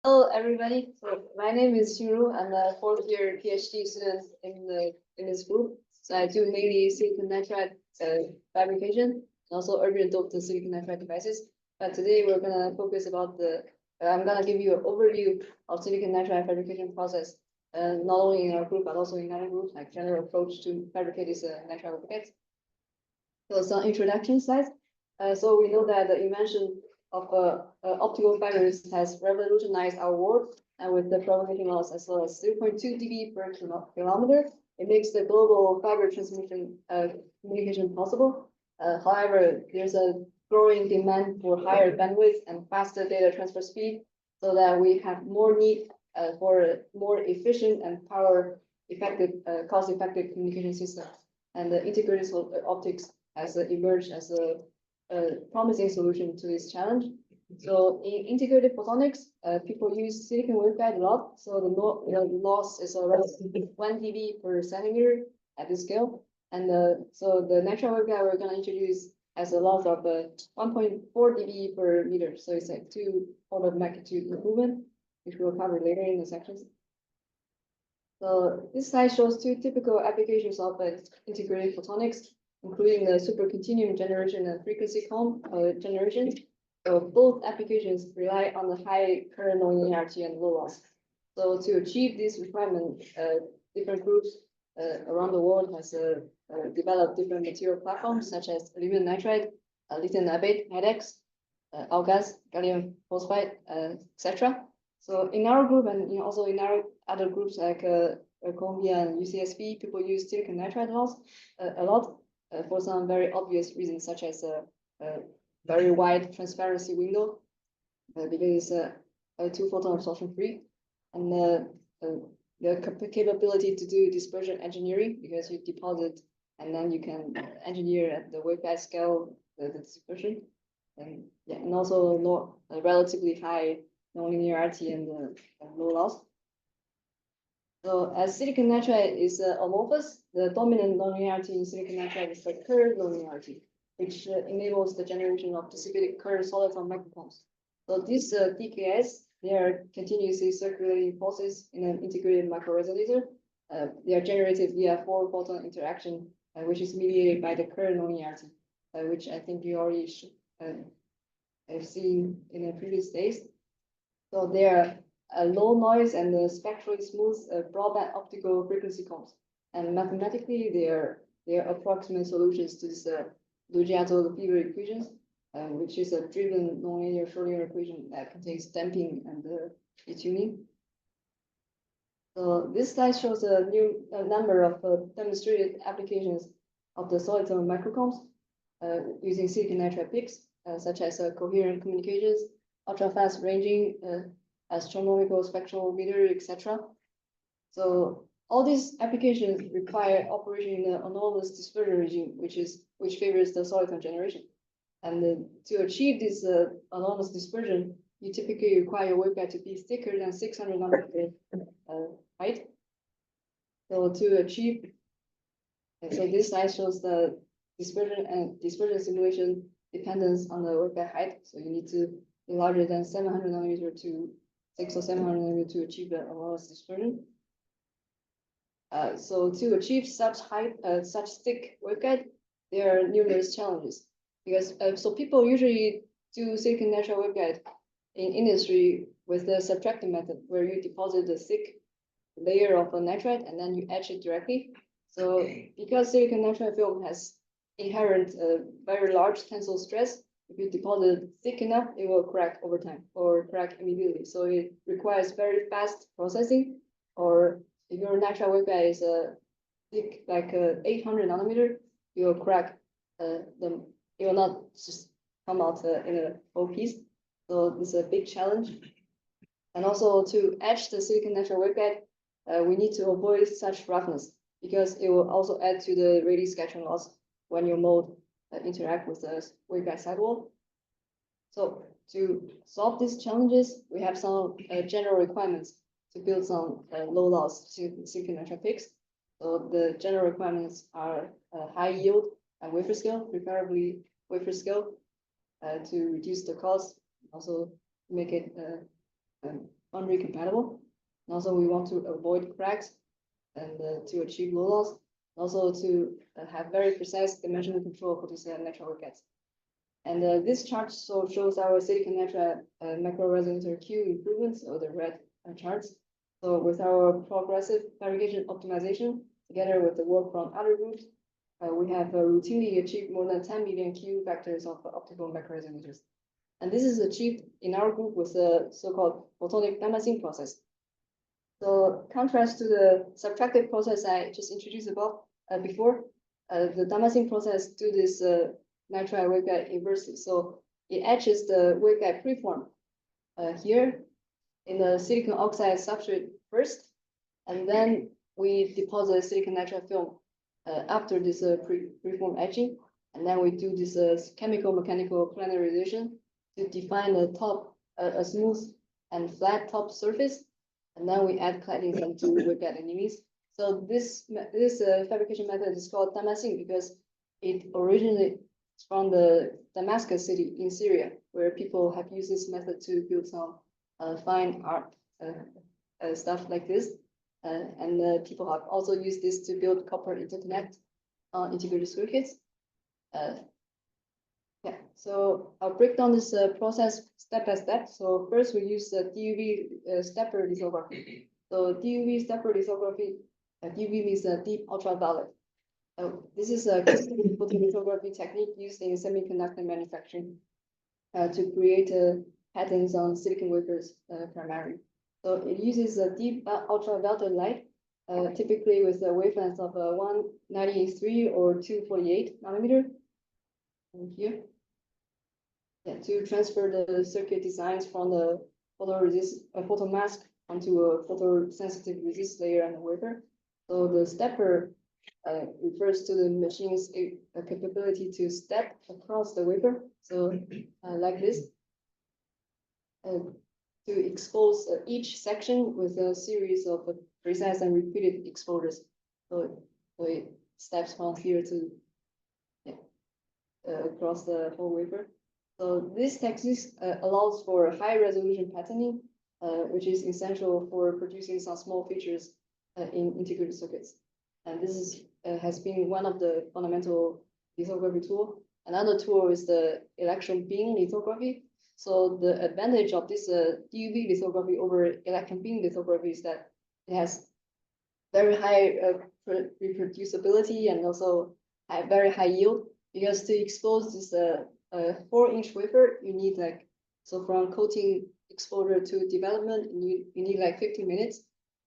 Hello, everybody. So my name is Xinru. I'm a fourth-year PhD student in this group. So I do mainly silicon nitride fabrication and also urban doped silicon nitride devices. But today we're gonna focus about I'm gonna give you an overview of silicon nitride fabrication process, not only in our group but also in other groups, like general approach to fabricate these nitride objects. So some introduction slides. So we know that the invention of optical fibers has revolutionized our world, and with the propagation loss as low as 0.2 dB per kilometer, it makes the global fiber transmission communication possible. However, there's a growing demand for higher bandwidth and faster data transfer speed, so that we have more need for more efficient and power-effective, cost-effective communication system. And the integrated optics has emerged as a promising solution to this challenge. So in integrated photonics, people use silicon waveguide a lot. So the loss is around 1 dB per centimeter at this scale. And so the natural waveguide we're going to introduce has a loss of 1.4 dB per meter. So it's like 2 order of magnitude improvement, which we'll cover later in the sections. So this slide shows two typical applications of integrated photonics, including the supercontinuum generation and frequency comb generation. So both applications rely on the high current nonlinearity and low loss. So to achieve this requirement, different groups around the world has developed different material platforms such as aluminum nitride, lithium niobate, HEDEX, AlGaAs, gallium phosphide, etc. So in our group and also in our other groups like Columbia and UCSB, people use silicon nitride a lot. For some very obvious reasons, such as a very wide transparency window, because it's a 2-photon absorption free, and the capability to do dispersion engineering, because you deposit and then you can engineer at the waveguide scale the dispersion, and yeah, and also relatively high nonlinearity and low loss. So as silicon nitride is amorphous, the dominant nonlinearity in silicon nitride is the curved nonlinearity, which enables the generation of distributed curved SOLIFEM microcoms. So these DKS, they are continuously circulating pulses in an integrated microresonator. They are generated via 4-photon interaction, which is mediated by the curved nonlinearity, which I think you already have seen in the previous days. So they are low noise and spectrally smooth broadband optical frequency combs. And mathematically, they are approximate solutions to this Luggiato-Lefebvre equations, which is a driven nonlinear Schrodinger equation that contains damping and detuning. So this slide shows a number of demonstrated applications of the Solitons microcoms using silicon nitride PICs, such as coherent communications, ultra-fast ranging, astronomical spectrometer, etc. So all these applications require operation in an anomalous dispersion regime, which favors the soliton generation. And to achieve this anomalous dispersion, you typically require your waveguide to be thicker than 600 nanometer height. So to achieve, so this slide shows the dispersion simulation dependence on the waveguide height. So you need to be larger than 700 nanometer to 600 or 700 nanometer to achieve the anomalous dispersion. So to achieve such height, such thick waveguide, there are numerous challenges, because so people usually do silicon nitride waveguide in industry with the subtractive method, where you deposit the thick layer of a nitride and then you etch it directly. So because silicon nitride film has inherent very large tensile stress, if you deposit thick enough, it will crack over time or crack immediately. So it requires very fast processing. Or if your nitride waveguide is thick, like 800 nanometer, it will crack it will not just come out in a whole piece. So this is a big challenge. And also to etch the silicon nitride waveguide, we need to avoid such roughness, because it will also add to the Rayleigh scattering loss when your mode interact with the waveguide sidewall. So to solve these challenges, we have some general requirements to build some low loss silicon nitride PICs. So the general requirements are high yield at wafer scale, preferably wafer scale, to reduce the cost, also make it foundry compatible. And also we want to avoid cracks and to achieve low loss. Also to have very precise dimensional control for these natural gates. And this chart shows our silicon nitride macro resonator Q improvements, or the red charts. So with our progressive fabrication optimization, together with the work from other groups, we have routinely achieved more than 10 million Q factors of optical macro resonators. And this is achieved in our group with the so-called photonic damascene process. So contrast to the subtractive process I just introduced above before, the damascene process do this nitride waveguide inversely. So it etches the waveguide preform here in the silicon oxide substrate first, and then we deposit silicon nitride film after this preform etching, and then we do this chemical mechanical planarization to define the top, a smooth and flat top surface, and then we add claddings and do waveguide enemies. So this fabrication method is called damascene because it originated from the Damascus city in Syria, where people have used this method to build some fine art stuff like this. And people have also used this to build copper interconnect integrated circuits. Yeah, so I'll break down this process step by step. So first we use the DUV stepper lithography. So DUV stepper lithography, DUV means deep ultraviolet. This is a photolithography technique used in semiconductor manufacturing to create patterns on silicon wafers primarily. So it uses a deep ultraviolet light, typically with a wavelength of 193 or 248 nanometer. Here, yeah, to transfer the circuit designs from the photomask onto a photosensitive resist layer on the wafer. So the stepper refers to the machine's capability to step across the wafer. So like this, to expose each section with a series of precise and repeated exposures. So it steps from here to across the whole wafer. So this technique allows for high resolution patterning, which is essential for producing some small features in integrated circuits. And this is has been one of the fundamental lithography tool. Another tool is the electron beam lithography. So the advantage of this DUV lithography over electron beam lithography is that it has very high reproducibility and also very high yield. Because to expose this 4-inch wafer, you need so from coating exposure to development, you need like 15 minutes.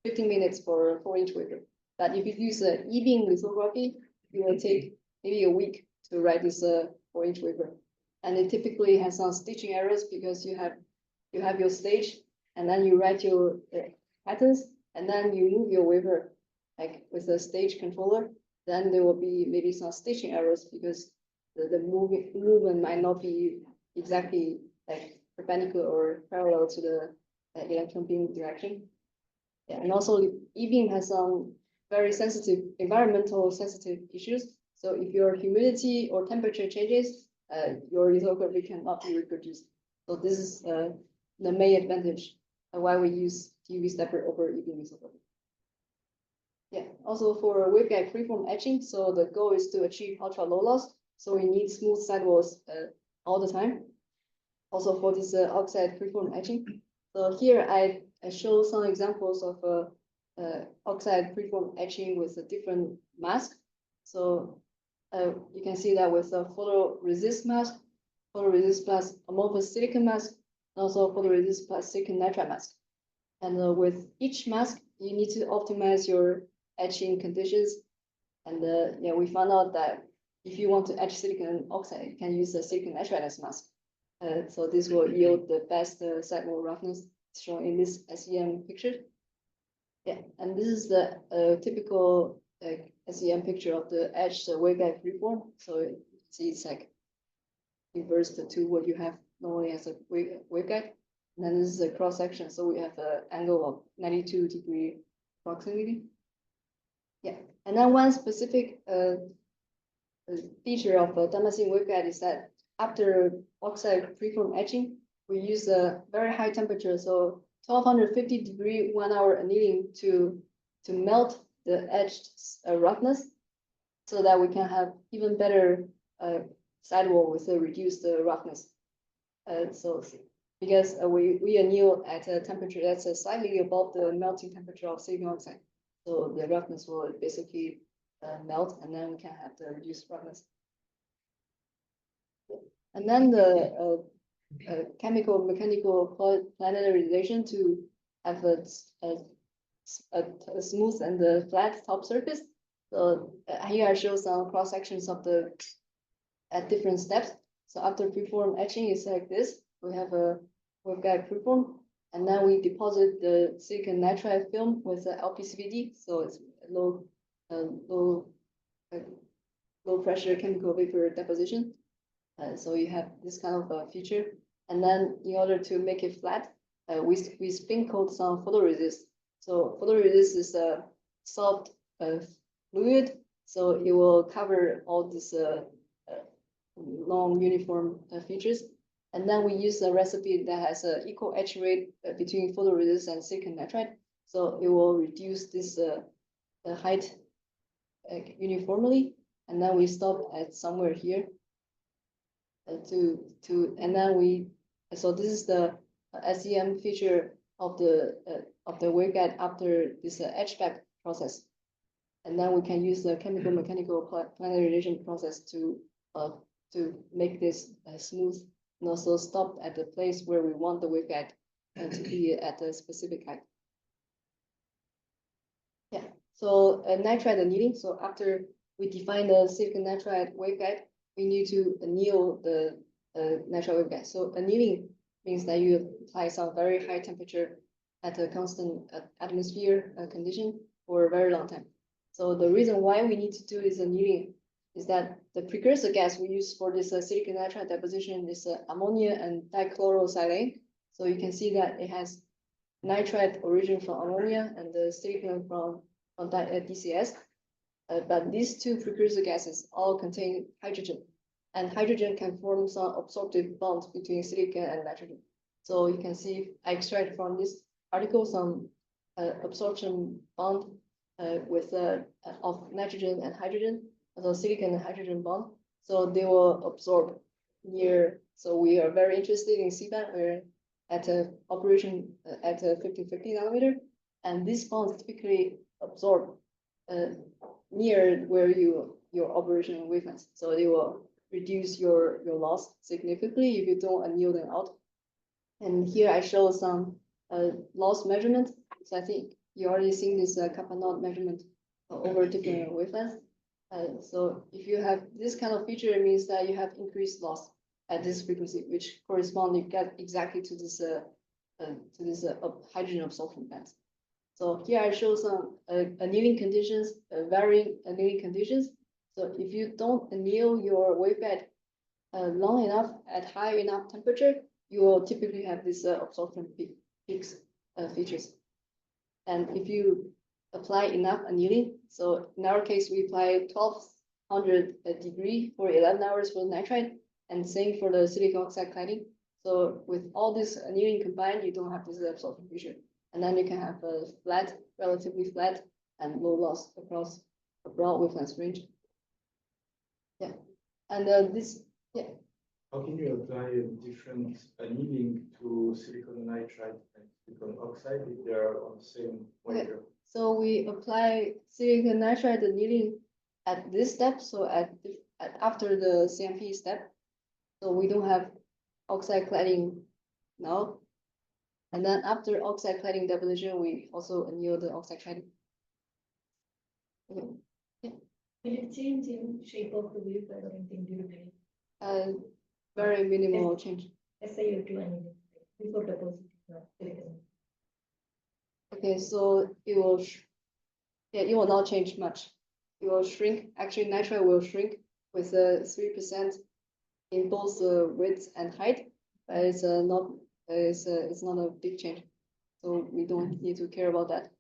15 minutes for a 4-inch wafer. But if you use e-beam lithography, it will take maybe a week to write this 4-inch wafer. And it typically has some stitching errors because you have your stage, and then you write your patterns, and then you move your wafer like with a stage controller. Then there will be maybe some stitching errors because the movement might not be exactly like perpendicular or parallel to the electron beam direction. Yeah, and also e-beam has some very sensitive, environmental sensitive issues. So if your humidity or temperature changes, your lithography cannot be reproduced. So this is the main advantage of why we use DUV stepper over e-beam lithography. Yeah, also for waveguide freeform etching, so the goal is to achieve ultra low loss. So we need smooth sidewalls all the time. Also for this oxide freeform etching. So here I show some examples of oxide freeform etching with a different mask. So you can see that with a photoresist mask, photoresist plus amorphous silicon mask, and also photoresist plus silicon nitride mask. And with each mask, you need to optimize your etching conditions. And yeah, we found out that if you want to etch silicon oxide, you can use the silicon nitride as mask. So this will yield the best sidewall roughness shown in this SEM picture. Yeah, and this is the typical SEM picture of the etched waveguide freeform. So you see it's like inversed to what you have normally as a waveguide. And then this is a cross section. So we have an angle of 92-degree proximity. Yeah, and then one specific feature of damascene waveguide is that after oxide freeform etching, we use a very high temperature, so 1250-degree 1 hour annealing to melt the edged roughness, so that we can have even better sidewall with a reduced roughness. So because we anneal at a temperature that's slightly above the melting temperature of silicon oxide, so the roughness will basically melt, and then we can have the reduced roughness. And then the chemical mechanical planarization to have a smooth and a flat top surface. So here I show some cross sections of the at different steps. So after preform etching is like this. We have a waveguide preform, and then we deposit the silicon nitride film with the LPCVD. So it's low pressure chemical vapor deposition. So you have this kind of feature. And then in order to make it flat, we spin coat some photoresist. So photoresist is a soft fluid, so it will cover all these long uniform features. And then we use a recipe that has an equal etch rate between photoresist and silicon nitride. So it will reduce this the height uniformly. And then we stop at somewhere here and then so this is the SEM feature of the waveguide after this etch back process. And then we can use the chemical mechanical planarization process to make this smooth, and also stop at the place where we want the waveguide to be at a specific height. Yeah, so nitride annealing. So after we define the silicon nitride waveguide, we need to anneal the nitride waveguide. So annealing means that you apply some very high temperature at a constant atmosphere condition for a very long time. So the reason why we need to do this annealing is that the precursor gas we use for this silicon nitride deposition is ammonia and dichlorosilane. So you can see that it has nitride origin from ammonia and the silicon from DCS. But these two precursor gases all contain hydrogen, and hydrogen can form some absorptive bonds between silicon and nitrogen. So you can see I extract from this article some absorption bond with of nitrogen and hydrogen, so silicon and hydrogen bond. So they will absorb near. So we are very interested in CBAN. We're at a operation at a 1550 nanometer, and these bonds typically absorb near where your operation wavelengths. So they will reduce your loss significantly if you don't anneal them out. And here I show some loss measurement. So I think you already seen this kappa naught measurement over different wavelengths. So if you have this kind of feature, it means that you have increased loss at this frequency, which corresponds exactly to this hydrogen absorption bands. So here I show some annealing conditions, varying annealing conditions. So if you don't anneal your waveguide long enough at high enough temperature, you will typically have this absorption peaks features. And if you apply enough annealing, so in our case, we apply 1200 degree for 11 hours for the nitride, and same for the silicon oxide cladding. So with all this annealing combined, you don't have this absorption feature. And then you can have a flat, relatively flat, and low loss across a broad wavelength range. Yeah, and yeah. How can you apply a different annealing to silicon nitride and silicon oxide if they are on the same wavelength? Okay. So we apply silicon nitride annealing at this step. So after the CMP step, so we don't have oxide cladding now. And then after oxide cladding deposition, we also anneal the oxide cladding. Okay. Yeah. Will it change in shape of the waveguide or anything during it? Very minimal change. SiO2 annealing before depositing silicon. Okay, so it will not change much. It will shrink. Actually, nitride will shrink with 3% in both width and height, but it's not a big change. So we don't need to care about that.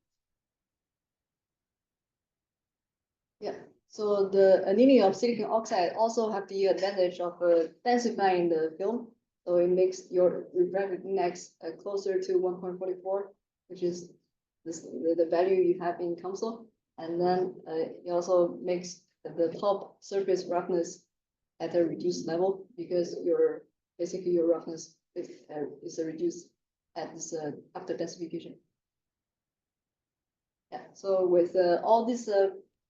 Yeah. So the annealing of silicon oxide also have the advantage of densifying the film. So it makes your refractive index closer to 1.44, which is the value you have in console. And then it also makes the top surface roughness at a reduced level because basically your roughness is reduced at this after densification. Yeah, so with all these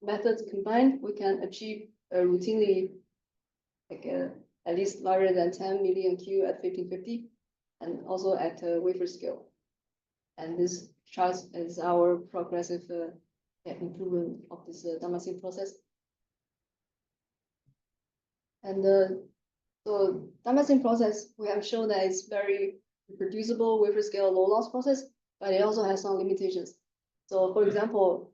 methods combined, we can achieve routinely like at least larger than 10 million Q at 1550, and also at wafer scale. And this chart is our progressive improvement of this damascene process. And so damascene process, we have shown that it's very reproducible wafer scale low loss process, but it also has some limitations. So for example,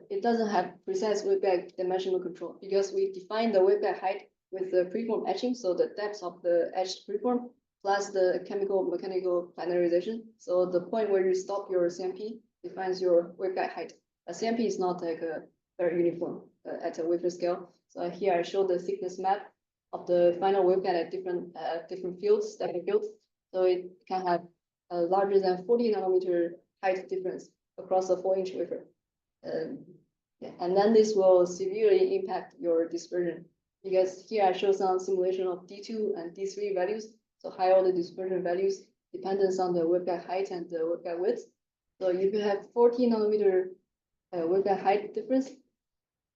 it doesn't have precise waveguide dimensional control because we define the waveguide height with the preform etching, so the depth of the etched preform plus the chemical mechanical planarization. So the point where you stop your CMP defines your waveguide height. A CMP is not like a very uniform at a wafer scale. So here I show the thickness map of the final waveguide at different fields, stacking fields. So it can have a larger than 40 nanometer height difference across a 4-inch wafer. Yeah. And then this will severely impact your dispersion because here I show some simulation of D2 and D3 values. So high order dispersion values depends on the waveguide height and the waveguide width. So if you have 40 nanometer waveguide height difference,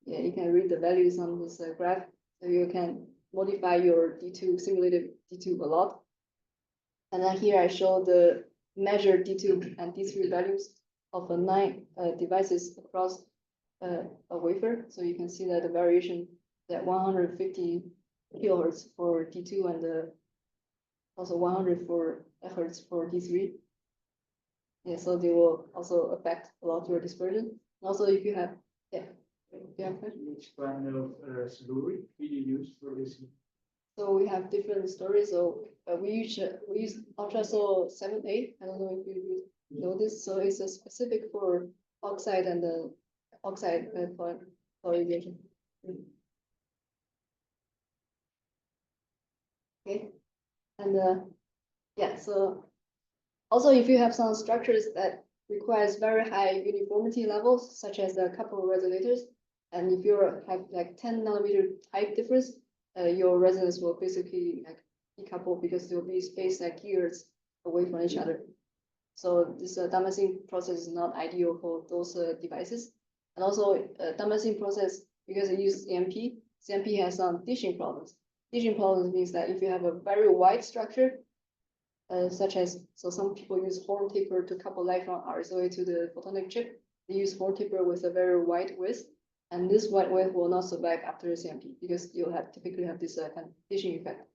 yeah, you can read the values on this graph. So you can modify your D2 simulated D2 a lot. And then here I show the measured D2 and D3 values of 9 devices across a wafer. So you can see that the variation at 150 kilohertz for D2 and also 104 hertz for D3. Yeah, so they will also affect a lot your dispersion. Also, if you have, yeah, you have question? Which kind of slurry do you use for this? So we have different stories. So we use ultrasol 7A. I don't know if you know this. So it's a specific for oxide and the oxide polarization. Okay, and yeah, so also if you have some structures that requires very high uniformity levels, such as the couple resonators, and if you have like 10 nanometer height difference, your resonance will basically like decouple because they will be spaced like years away from each other. So this damascene process is not ideal for those devices. And also damascene process, because it uses CMP, CMP has some ditching problems. Ditching problems means that if you have a very wide structure, such as, so some people use horn taper to couple light from RSOA to the photonic chip. They use horn taper with a very wide width, and this wide width will not survive after CMP because you'll typically have this kind of ditching effect.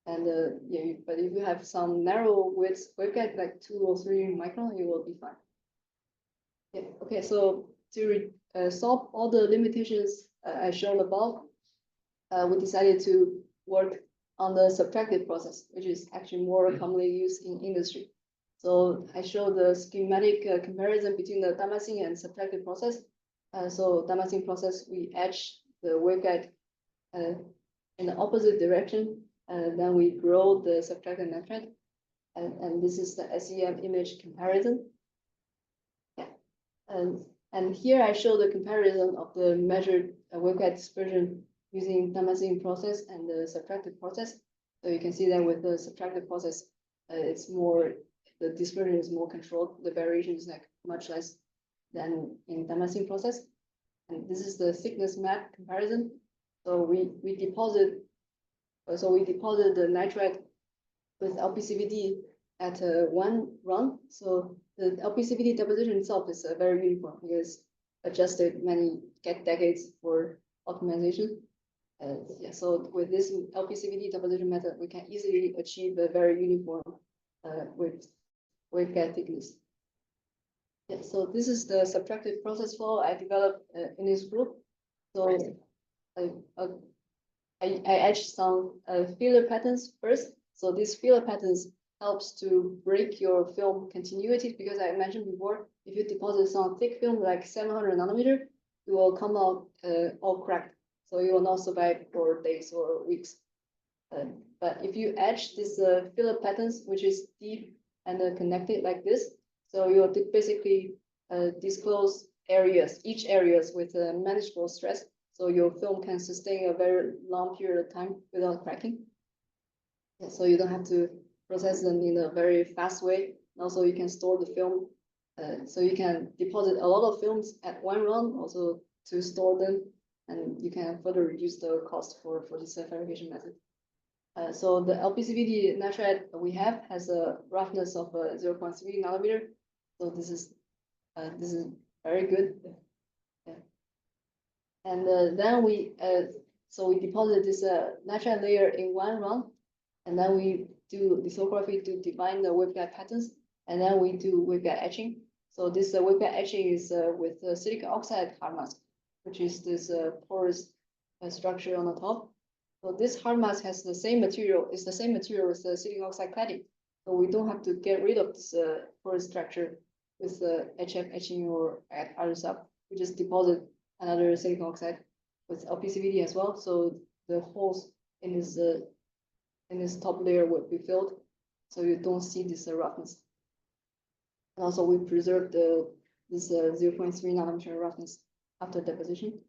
And yeah, but if you have some narrow width waveguide like 2 or 3 micron, you will be fine. Yeah. Okay. So to solve all the limitations I shown above, we decided to work on the subtractive process, which is actually more commonly used in industry. So I show the schematic comparison between the damascene and subtractive process. So damascene process, we etch the waveguide in the opposite direction, then we grow the subtractive nitride, and this is the SEM image comparison. Yeah, and here I show the comparison of the measured waveguide dispersion using damascene process and the subtractive process. So you can see that with the subtractive process, the dispersion is more controlled. The variation is like much less than in damascene process. And this is the thickness map comparison. So we deposit the nitride with LPCVD at 1 run. So the LPCVD deposition itself is very uniform because adjusted many decades for optimization. Yeah, so with this LPCVD deposition method, we can easily achieve a very uniform waveguide thickness. Yeah, so this is the subtractive process flow I developed in this group. So I etched some filler patterns first. So these filler patterns helps to break your film continuity because I mentioned before, if you deposit some thick film like 700 nanometer, it will come out all cracked. So you will not survive for days or weeks. But if you etch this filler patterns, which is deep and connected like this, so you'll basically disclose areas, each areas with a manageable stress, so your film can sustain a very long period of time without cracking. Yeah, so you don't have to process them in a very fast way. And also, you can store the film, so you can deposit a lot of films at one run, also to store them, and you can further reduce the cost for this fabrication method. So the LPCVD nitride we have has a roughness of 0.3 nanometer. So this is very good. Yeah. And then we deposit this nitride layer in one run, and then we do lithography to define the waveguide patterns, and then we do waveguide etching. So this waveguide etching is with silicon oxide hard mask, which is this porous structure on the top. So this hard mask has the same material, it's the same material as the silicon oxide cladding. So we don't have to get rid of this porous structure with HF etching or other stuff. We just deposit another silicon oxide with LPCVD as well. So the holes in this top layer will be filled, so you don't see this roughness. And also we preserve this 0.3 nanometer roughness after deposition.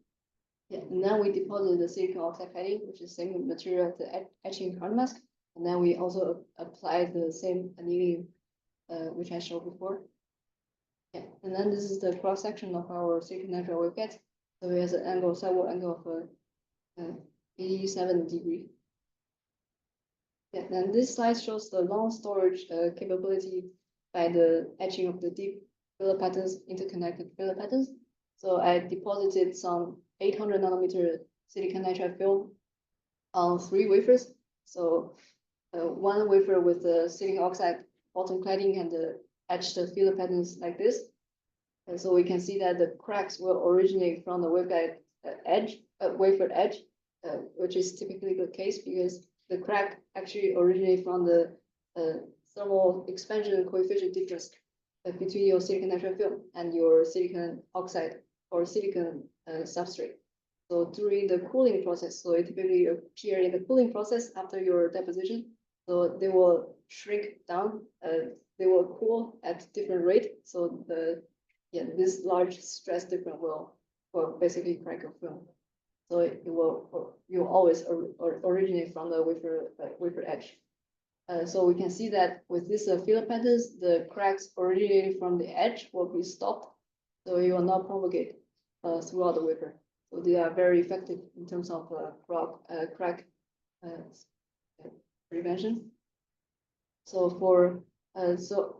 Yeah, and then we deposit the silicon oxide cladding, which is the same material as the etching hard mask. And then we also apply the same annealing, which I showed before. Yeah, and then this is the cross section of our silicon nitride waveguide. So it has an angle, sidewall angle of 87 degrees. Yeah, and this slide shows the long storage capability by the etching of the deep filler patterns, interconnected filler patterns. So I deposited some 800 nanometer silicon nitride film on 3 wafers. So one wafer with the silicon oxide bottom cladding and etched filler patterns like this. And so we can see that the cracks will originate from the waveguide edge, wafer edge, which is typically the case because the crack actually originates from the thermal expansion coefficient difference between your silicon nitride film and your silicon oxide or silicon substrate. So during the cooling process, so it typically appear in the cooling process after your deposition. So they will shrink down. They will cool at different rate. So this large stress difference will basically crack your film. So you always originate from the wafer edge. So we can see that with these filler patterns, the cracks originating from the edge will be stopped. So it will not propagate throughout the wafer. So they are very effective in terms of crack prevention. So for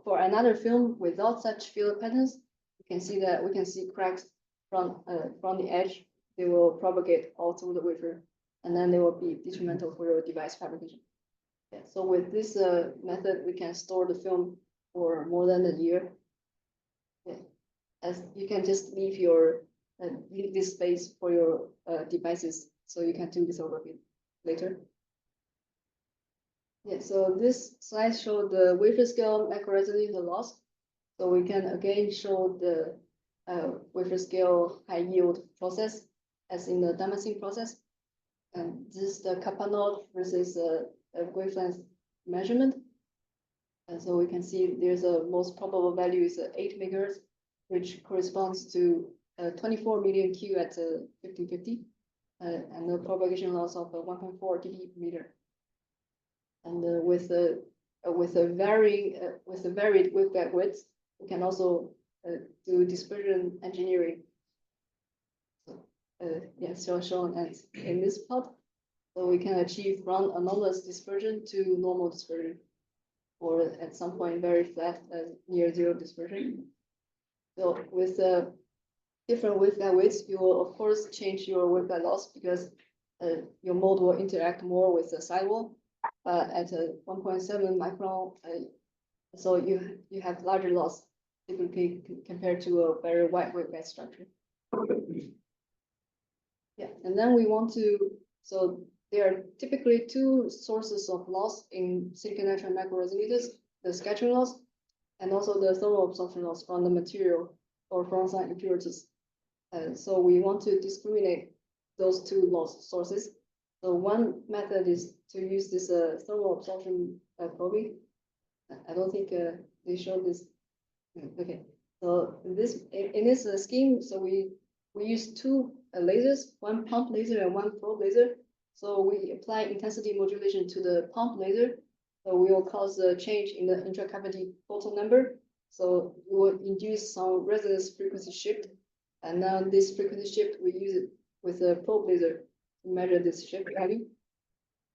another film without such filler patterns, we can see cracks from the edge. They will propagate all through the wafer, and then they will be detrimental for your device fabrication. Yeah, so with this method, we can store the film for more than a year. Yeah, as you can just leave this space for your devices, so you can do this lithography later. Yeah, so this slide shows the wafer scale microresolution loss. So we can again show the wafer scale high yield process as in the damascene process. And this is the kappa node versus wavelength measurement. And so we can see there's a most probable value is 8 megahertz, which corresponds to 24 million Q at 1550, and the propagation loss of 1.4 dB per meter. And with a varied waveguide width, we can also do dispersion engineering. So shown as in this plot. So we can achieve from anomalous dispersion to normal dispersion, or at some point very flat near zero dispersion. So with different waveguide widths, you will of course change your waveguide loss because your mode will interact more with the sidewall. At 1.7 micron, so you have larger loss typically compared to a very wide waveguide structure. Yeah, and then we want to, so there are typically 2 sources of loss in silicon nitride microresonators, the scattering loss and also the thermal absorption loss from the material or from some impurities. So we want to discriminate those 2 loss sources. So one method is to use this thermal absorption probing. I don't think they show this. Okay, so in this scheme, so we use two lasers, one pump laser and one probe laser. So we apply intensity modulation to the pump laser. So we will cause a change in the intracavity photon number. So we will induce some resonance frequency shift. And now this frequency shift, we use it with a probe laser to measure this shift value.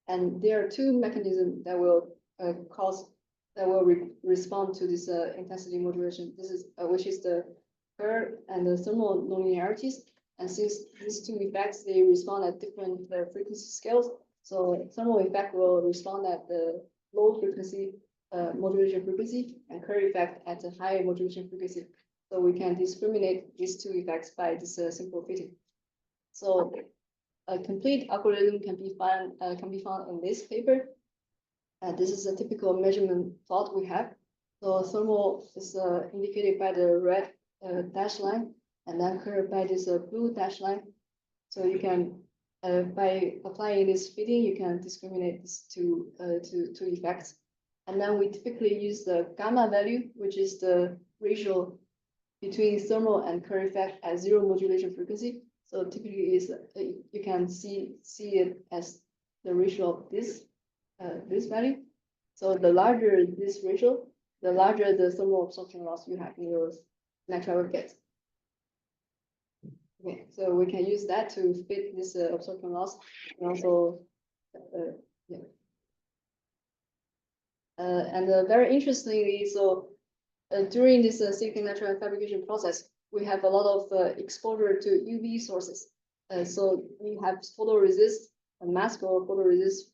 And there are two mechanisms that will respond to this intensity modulation. This is which is the Kerr and the thermal nonlinearities. And since these two effects, they respond at different frequency scales. So thermal effect will respond at the low frequency modulation frequency, and Kerr effect at a high modulation frequency. So we can discriminate these two effects by this simple fitting. So a complete algorithm can be found in this paper. This is a typical measurement plot we have. So thermal is indicated by the red dash line, and then curved by this blue dash line. So you can, by applying this fitting, you can discriminate these two effects. And then we typically use the gamma value, which is the ratio between thermal and Kerr effect at zero modulation frequency. So typically is you can see it as the ratio of this value. So the larger this ratio, the larger the thermal absorption loss you have in your Nitride gate. Okay, so we can use that to fit this absorption loss, and also yeah. And very interestingly, so during this silicon nitride fabrication process, we have a lot of exposure to UV sources. So we have photoresist, a mask or photoresist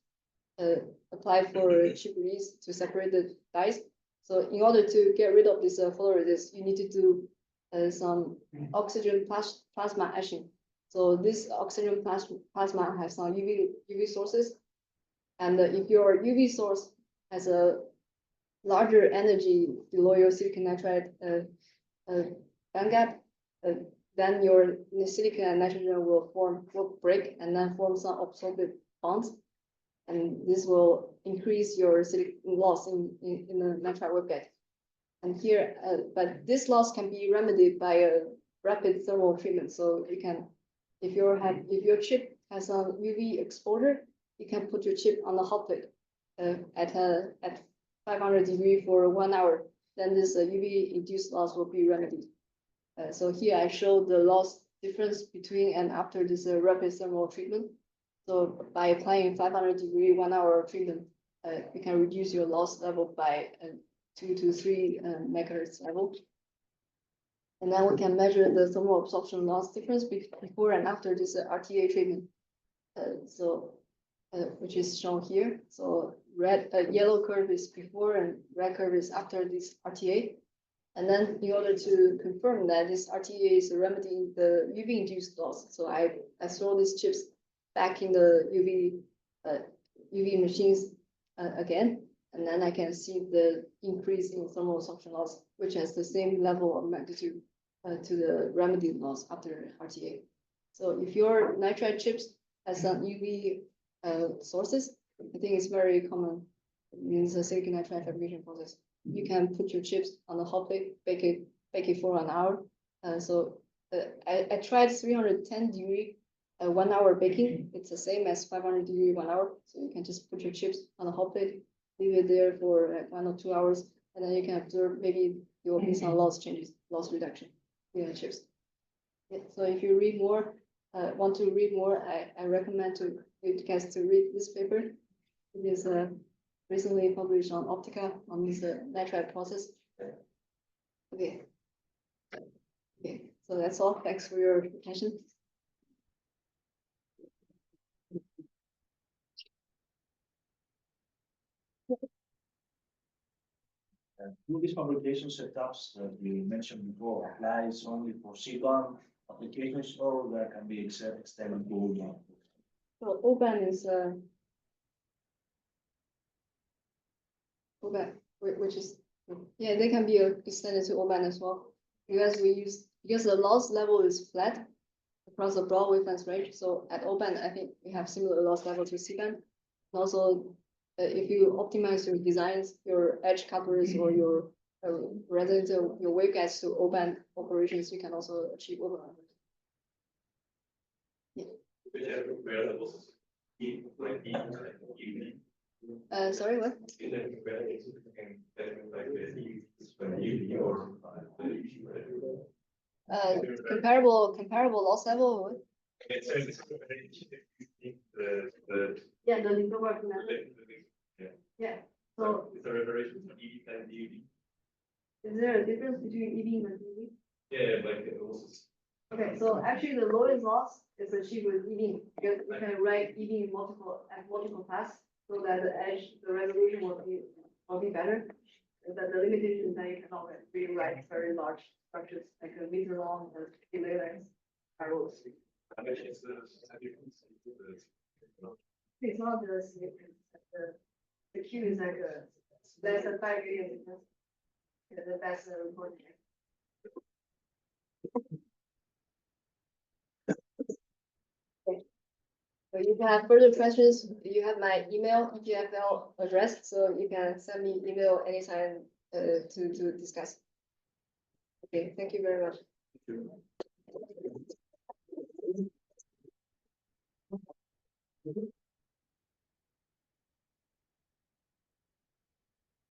applied for chip release to separate the dyes. So in order to get rid of this photoresist, you need to do some oxygen plasma etching. So this oxygen plasma has some UV sources, and if your UV source has a larger energy below your silicon nitride band gap, then your silicon and nitrogen will break and then form some absorbed bonds, and this will increase your silicon loss in the nitride waveguide. And here, but this loss can be remedied by a rapid thermal treatment. So you can, if your chip has some UV exposure, you can put your chip on the hot plate at 500 degrees for 1 hour. Then this UV induced loss will be remedied. So here I show the loss difference between and after this rapid thermal treatment. So by applying 500 degree 1 hour treatment, you can reduce your loss level by 2 to 3 megahertz level. And then we can measure the thermal absorption loss difference before and after this RTA treatment. Which is shown here. So yellow curve is before and red curve is after this RTA. And then in order to confirm that this RTA is remedying the UV induced loss, so I throw these chips back in the UV machines again, and then I can see the increase in thermal absorption loss, which has the same level of magnitude to the remedied loss after RTA. So if your nitride chips has some UV sources, I think it's very common in the silicon nitride fabrication process. You can put your chips on the hot plate, bake it for 1 hour. I tried 310 degree 1 hour baking. It's the same as 500 degree 1 hour. So you can just put your chips on the hot plate, leave it there for like 1 or 2 hours, and then you can observe maybe there will be some loss reduction in the chips. Yeah, so if you read more, want to read more, I recommend to you guys to read this paper. It is recently published on Optica on this nitride process. Okay. Okay, so that's all. Thanks for your attention. Do these fabrication setups that we mentioned before applies only for CBAN applications, or there can be extended to OBAN? So OBAN is OBAN, which is, yeah, they can be extended to OBAN as well, because the loss level is flat across a broad wavelength range. So at O-band, I think we have similar loss level to C-band. And also, if you optimize your designs, your edge couplers or your resonance, your waveguides to O-band operations, you can also achieve overlap. Sorry, what? Comparable loss level. What? Yeah, the linear work method. Yeah. So it's a reversion to EV and EV. is there a difference between EV and EV? Yeah, like it also. Okay, so actually the lowest loss is achieved with EV because you can write EV in multiple paths so that the edge, the resolution will be better. But the limitation is that you cannot really write very large structures like a meter long or delay length arrows. It's not the significance. The Q is like less than 5 million difference. That's the report. So if you have further questions, you have my email EPFL address, so you can send me email anytime to discuss. Okay, thank you very much.